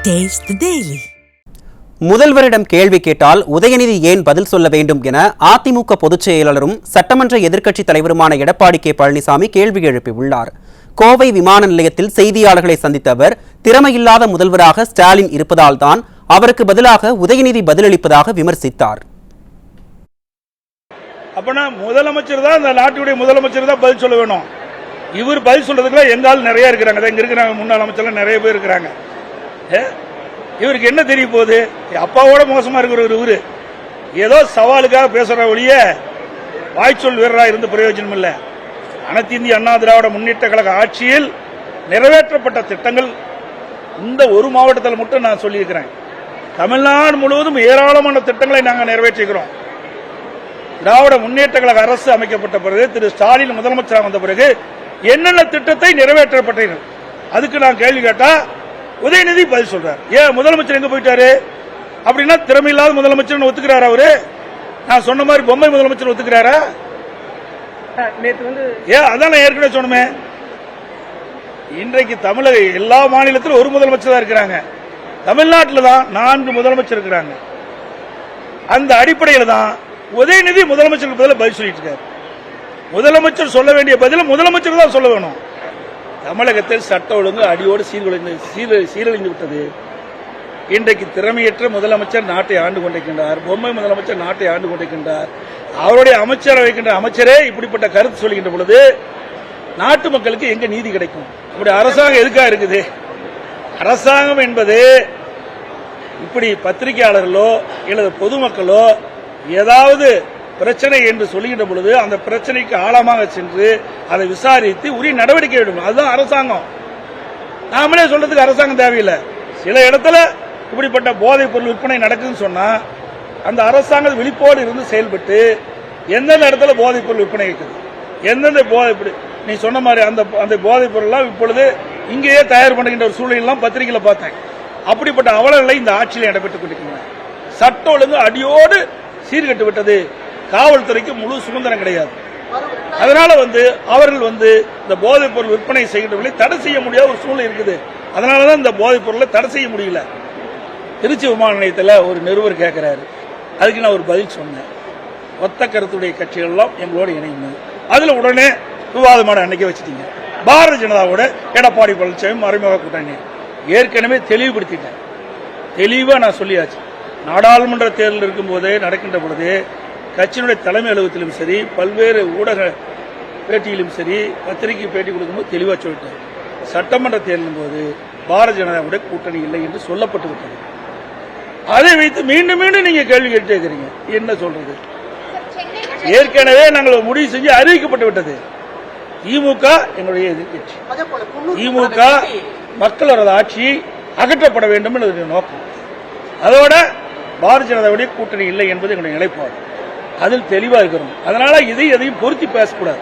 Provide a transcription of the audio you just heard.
Taste the Daily. முதல்வரிடம் கேள்வி கேட்டால் உதயநிதி ஏன் பதில் சொல்ல வேண்டும் என அதிமுக பொதுச் செயலாளரும் சட்டமன்ற எதிர்க்கட்சித் தலைவருமான எடப்பாடி கே பழனிசாமி கேள்வி எழுப்பியுள்ளார். கோவை விமான நிலையத்தில் செய்தியாளர்களை சந்தித்த அவர், திறமையில்லாத முதல்வராக ஸ்டாலின் இருப்பதால் தான் அவருக்கு பதிலாக உதயநிதி பதிலளிப்பதாக விமர்சித்தார். அப்பனா முதலமைச்சர் தான், இந்த நாட்டுடைய முதலமைச்சர் தான் பதில் சொல்ல வேணும். இவர் பதில் சொல்றதுக்குலாம் எங்கால் நிறைய இருக்கிறாங்க. இங்க இருக்கிறாங்க முன்னாள் அமைச்சர்லாம் நிறைய பேர் இருக்கிறாங்க. இவருக்கு என்ன தெரிய போகுது? அப்பாவோட மோசமா இருக்கிற இவரு ஏதோ சவாலுக்காக பேசுற ஒழிய வாய்ச்சொல் வீரராக இருந்து பிரயோஜனம் இல்லை. அனைத்து இந்திய அண்ணா திராவிட முன்னேற்ற கழக ஆட்சியில் நிறைவேற்றப்பட்ட திட்டங்கள் இந்த ஒரு மாவட்டத்தில் மட்டும் நான் சொல்லியிருக்கிறேன். தமிழ்நாடு முழுவதும் ஏராளமான திட்டங்களை நாங்கள் நிறைவேற்றிக்கிறோம். திராவிட முன்னேற்ற கழக அரசு அமைக்கப்பட்ட பிறகு, திரு ஸ்டாலின் முதலமைச்சராக வந்த பிறகு என்னென்ன திட்டத்தை நிறைவேற்றப்பட்டீர்கள் அதுக்கு நான் கேள்வி கேட்டா உதயநிதி பதில் சொல்றார். ஏன் முதலமைச்சர் எங்க போயிட்டாரு அப்படின்னா, திறமையில்லாத முதலமைச்சர் ஒத்துக்கிறாரா? அவரு நான் சொன்ன மாதிரி பொம்மை முதலமைச்சர் ஒத்துக்கிறாரா? ஏன் அதான் நான் ஏற்கனவே சொன்னமே. இன்றைக்கு தமிழக எல்லா மாநிலத்திலும் ஒரு முதலமைச்சர் தான் இருக்கிறாங்க. தமிழ்நாட்டில் தான் 4 முதலமைச்சர் இருக்கிறாங்க. அந்த அடிப்படையில் தான் உதயநிதி முதலமைச்சருக்கு பதில் சொல்லிட்டு இருக்காரு. முதலமைச்சர் சொல்ல வேண்டிய பதில் முதலமைச்சர் தான் சொல்ல வேணும். தமிழகத்தில் சட்ட ஒழுங்கு அடியோடு சீரழிந்து விட்டது. இன்றைக்கு திறமையற்ற முதலமைச்சர் நாட்டை ஆண்டு கொண்டிருக்கின்றார். பொம்மை முதலமைச்சர் நாட்டை ஆண்டு கொண்டிருக்கின்றார். அவருடைய அமைச்சர் வைக்கின்ற அமைச்சரே இப்படிப்பட்ட கருத்து சொல்கின்ற பொழுது நாட்டு மக்களுக்கு எங்க நீதி கிடைக்கும்? அப்படி அரசாங்கம் எதுக்காக இருக்குது? அரசாங்கம் என்பது இப்படி பத்திரிகையாளர்களோ அல்லது பொதுமக்களோ ஏதாவது பிரச்சனை என்று சொல்லுகின்ற பொழுது அந்த பிரச்சனைக்கு ஆழமாக சென்று அதை விசாரித்து உரிய நடவடிக்கை எடுக்கணும். அதுதான் அரசாங்கம். நாமளே சொல்றதுக்கு அரசாங்கம் தேவையில்லை. சில இடத்துல இப்படிப்பட்ட போதைப் பொருள் விற்பனை நடக்குதுன்னு சொன்னா அந்த அரசாங்கம் விழிப்போடு இருந்து செயல்பட்டு எந்தெந்த இடத்துல போதைப் பொருள் விற்பனை இருக்குது, எந்தெந்த நீ சொன்ன மாதிரி அந்த போதைப் பொருள் இப்பொழுது இங்கேயே தயார் பண்ணுகின்ற ஒரு சூழலாம் பத்திரிகையில பார்த்தேன். அப்படிப்பட்ட அவலங்களை இந்த ஆட்சியில் நடைபெற்றுக் கொண்டிருக்கின்றன. சட்ட ஒழுங்கு அடியோடு சீர்கட்டு விட்டது. காவல்துறைக்கு முழு சுதந்திரம் கிடையாது. அதனால அவர்கள் இந்த போதைப் பொருள் விற்பனை செய்கின்றவர்களை தடை செய்ய முடியாத ஒரு சூழ்நிலை இருக்குது. அதனாலதான் இந்த போதைப் பொருளை தடை செய்ய முடியல. திருச்சி விமான நிலையத்தில் ஒரு நிருபர் கேட்கிறாரு. அதுக்கு நான் ஒரு பதில் சொன்னேன். ஒத்த கருத்துடைய கட்சிகள் எல்லாம் எங்களோட இணைந்து அதுல உடனே விவாதமான அன்னைக்கு வச்சுட்டீங்க. பாரதிய ஜனதாவோட எடப்பாடி பழனிசாமி மறைமுக கூட்டணி ஏற்கனவே தெளிவுபடுத்திட்டேன். தெளிவா நான் சொல்லியாச்சு. நாடாளுமன்ற தேர்தல் இருக்கும் போதே நடக்கின்ற பொழுது கட்சியினுடைய தலைமை அலுவலகத்திலும் சரி, பல்வேறு ஊடக பேட்டியிலும் சரி, பத்திரிகை பேட்டி கொடுக்கும்போது தெளிவாக சொல்லிட்டார். சட்டமன்ற தேர்தலின் போது பாரதிய ஜனதாவுடைய கூட்டணி இல்லை என்று சொல்லப்பட்டு விட்டது. அதை வைத்து மீண்டும் மீண்டும் நீங்க கேள்வி கேட்டு இருக்கிறீங்க. என்ன சொல்றது? ஏற்கனவே நாங்கள் முடிவு செஞ்சு அறிவிக்கப்பட்டு விட்டது. திமுக எங்களுடைய எதிர்கட்சி. திமுக மக்களோட ஆட்சி அகற்றப்பட வேண்டும் என்பது நோக்கம். அதோட பாரதிய ஜனதாவுடைய கூட்டணி இல்லை என்பது எங்களுடைய நிலைப்பாடு. அதில் தெளிவா இருக்கிறோம். அதனால எதையும் பொருத்தி பேசக்கூடாது.